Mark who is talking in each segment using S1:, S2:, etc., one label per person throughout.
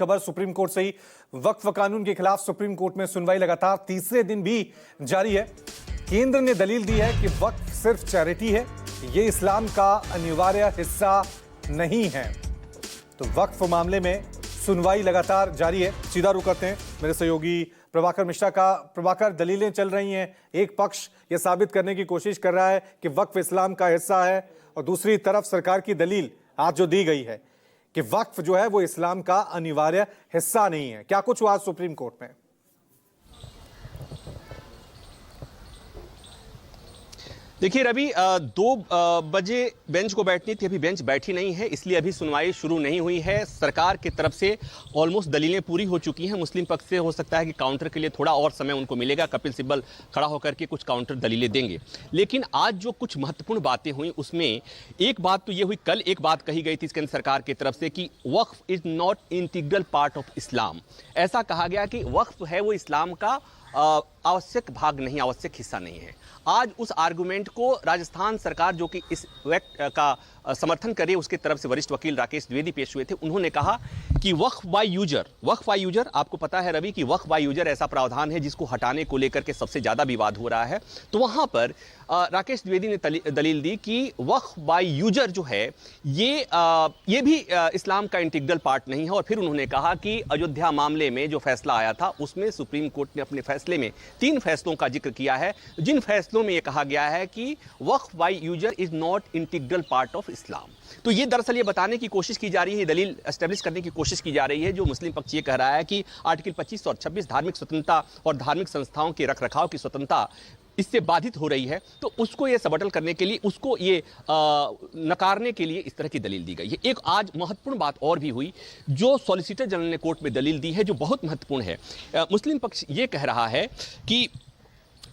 S1: खबर supreme court से ही। वक्फ कानून के खिलाफ सुप्रीम कोर्ट में सुनवाई लगातार तीसरे दिन भी जारी है। केंद्र ने दलील दी है कि वक्फ सिर्फ चैरिटी है, ये इस्लाम का अनिवार्य हिस्सा नहीं है। तो वक्फ मामले में सुनवाई लगातार जारी है। सीधा रुख करते हैं मेरे सहयोगी प्रभाकर मिश्रा का। प्रभाकर, दलीलें चल रही हैं, एक पक्ष यह साबित करने की कोशिश कर रहा है कि वक्फ इस्लाम का हिस्सा है और दूसरी तरफ सरकार की दलील आज जो दी गई है कि वक्फ जो है वो इस्लाम का अनिवार्य हिस्सा नहीं है। क्या कुछ हुआ आज सुप्रीम कोर्ट में?
S2: देखिए रवि, 2 बजे बेंच को बैठनी थी, अभी बेंच बैठी नहीं है, इसलिए अभी सुनवाई शुरू नहीं हुई है। सरकार की तरफ से ऑलमोस्ट दलीलें पूरी हो चुकी हैं। मुस्लिम पक्ष से हो सकता है कि काउंटर के लिए थोड़ा और समय उनको मिलेगा। कपिल सिब्बल खड़ा होकर के कुछ काउंटर दलीलें देंगे। लेकिन आज जो कुछ महत्वपूर्ण बातें हुई उसमें एक बात तो ये हुई, कल एक बात कही गई थी इसके अंदर सरकार की तरफ से कि Waqf is not integral part of Islam. ऐसा कहा गया कि वक्फ है वो इस्लाम का आवश्यक भाग नहीं, आवश्यक हिस्सा नहीं है। आज उस आर्गुमेंट को राजस्थान सरकार जो कि इस एक्ट का समर्थन करे, उसके तरफ से वरिष्ठ वकील राकेश द्विवेदी पेश हुए थे। उन्होंने कहा कि वक्फ बाय यूजर, आपको पता है रवि कि वक्फ बाय यूजर ऐसा प्रावधान है जिसको हटाने को लेकर के सबसे ज्यादा विवाद हो रहा है। तो वहां पर राकेश द्विवेदी ने दलील दी कि वक्फ बाय यूजर जो है ये भी इस्लाम का इंटीग्रल पार्ट नहीं है। और फिर उन्होंने कहा कि अयोध्या मामले में जो फैसला आया था उसमें सुप्रीम कोर्ट ने अपने फैसले में 3 फैसलों का जिक्र किया है, जिन फैसलों में यह कहा गया है कि Waqf by user is not integral part of Islam. तो ये दरअसल ये बताने की कोशिश की जा रही है, दलील एस्टेब्लिश करने की कोशिश की जा रही है। जो मुस्लिम पक्ष ये कह रहा है कि आर्टिकल 25 और 26 धार्मिक स्वतंत्रता और धार्मिक संस्थाओं के रखरखाव की स्वतंत्रता इससे बाधित हो रही है, तो उसको ये सबटल करने के लिए, उसको ये नकारने के लिए इस तरह की दलील दी गई है। एक आज महत्वपूर्ण बात और भी हुई जो सॉलिसिटर जनरल ने कोर्ट में दलील दी है, जो बहुत महत्वपूर्ण है। मुस्लिम पक्ष ये कह रहा है कि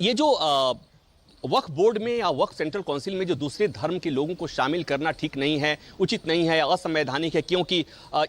S2: ये जो वक्फ बोर्ड में या वक्फ सेंट्रल काउंसिल में जो दूसरे धर्म के लोगों को शामिल करना ठीक नहीं है, उचित नहीं है, असंवैधानिक है, क्योंकि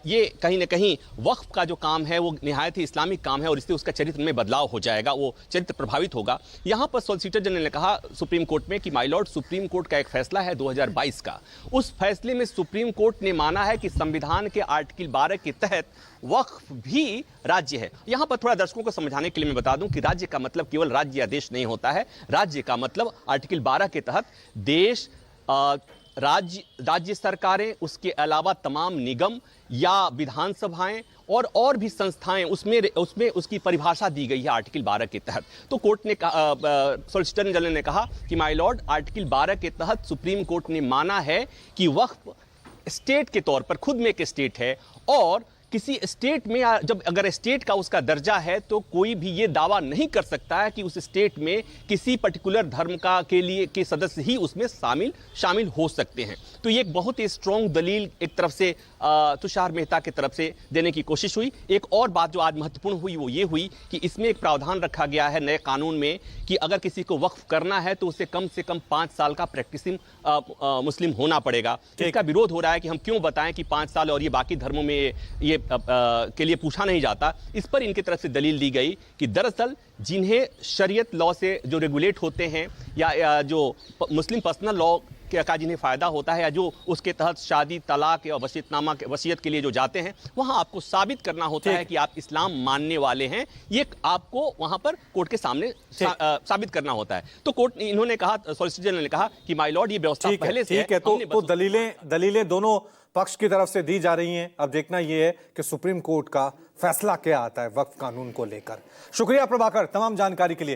S2: ये कहीं ना कहीं वक्फ का जो काम है वो निहायत ही इस्लामिक काम है और इससे उसका चरित्र में बदलाव हो जाएगा, वो चरित्र प्रभावित होगा। यहाँ पर सॉलिसिटर जनरल ने कहा सुप्रीम कोर्ट में कि माय लॉर्ड, सुप्रीम कोर्ट का एक फैसला है 2022 का। उस फैसले में सुप्रीम कोर्ट ने माना है कि संविधान के आर्टिकल 12 के तहत वक्फ भी राज्य है। यहां पर थोड़ा दर्शकों को समझाने के लिए मैं बता दूं कि राज्य का मतलब केवल राज्य या देश नहीं होता है। राज्य का मतलब आर्टिकल 12 के तहत देश, राज्य सरकारें, उसके अलावा तमाम निगम या विधानसभाएं और भी संस्थाएं, उसमें उसकी परिभाषा दी गई है आर्टिकल 12 के तहत। तो कोर्ट ने सॉलिसिटर जनरल ने कहा कि माय लॉर्ड, आर्टिकल 12 के तहत सुप्रीम कोर्ट ने माना है कि वक्फ स्टेट के तौर पर खुद में एक स्टेट है और किसी स्टेट में जब अगर स्टेट का उसका दर्जा है तो कोई भी ये दावा नहीं कर सकता है कि उस स्टेट में किसी पर्टिकुलर धर्म के सदस्य ही उसमें शामिल हो सकते हैं। तो ये एक बहुत ही स्ट्रॉन्ग दलील एक तरफ से तुषार मेहता की तरफ से देने की कोशिश हुई। एक और बात जो आज महत्वपूर्ण हुई वो ये हुई कि इसमें एक प्रावधान रखा गया है नए कानून में कि अगर किसी को वक्फ करना है तो उसे कम से कम 5 साल का प्रैक्टिसिंग मुस्लिम होना पड़ेगा। इसका विरोध हो रहा है कि हम क्यों बताएं कि 5 साल और ये बाकी धर्मों में ये के लिए पूछा नहीं जाता। इस पर इनकी तरफ से दलील दी गई कि दरअसल जिन्हें शरीयत लॉ से जो रेगुलेट होते हैं या जो मुस्लिम पर्सनल लॉ का जिन्हें फायदा होता है या जो उसके तहत शादी, तलाक या वसीयत के लिए जो जाते हैं, वहां आपको साबित करना होता है कि आप इस्लाम मानने वाले हैं। ये आपको वहां पर कोर्ट के सामने साबित करना होता है। तो कोर्ट इन्होंने कहा, सॉलिसिटर जनरल ने कहा कि माय लॉर्ड, ये व्यवस्था पहले से है।
S1: तो दलीलें दोनों पक्ष की तरफ से दी जा रही हैं। अब देखना यह है कि सुप्रीम कोर्ट का फैसला क्या आता है वक्फ कानून को लेकर। शुक्रिया प्रभाकर तमाम जानकारी के लिए।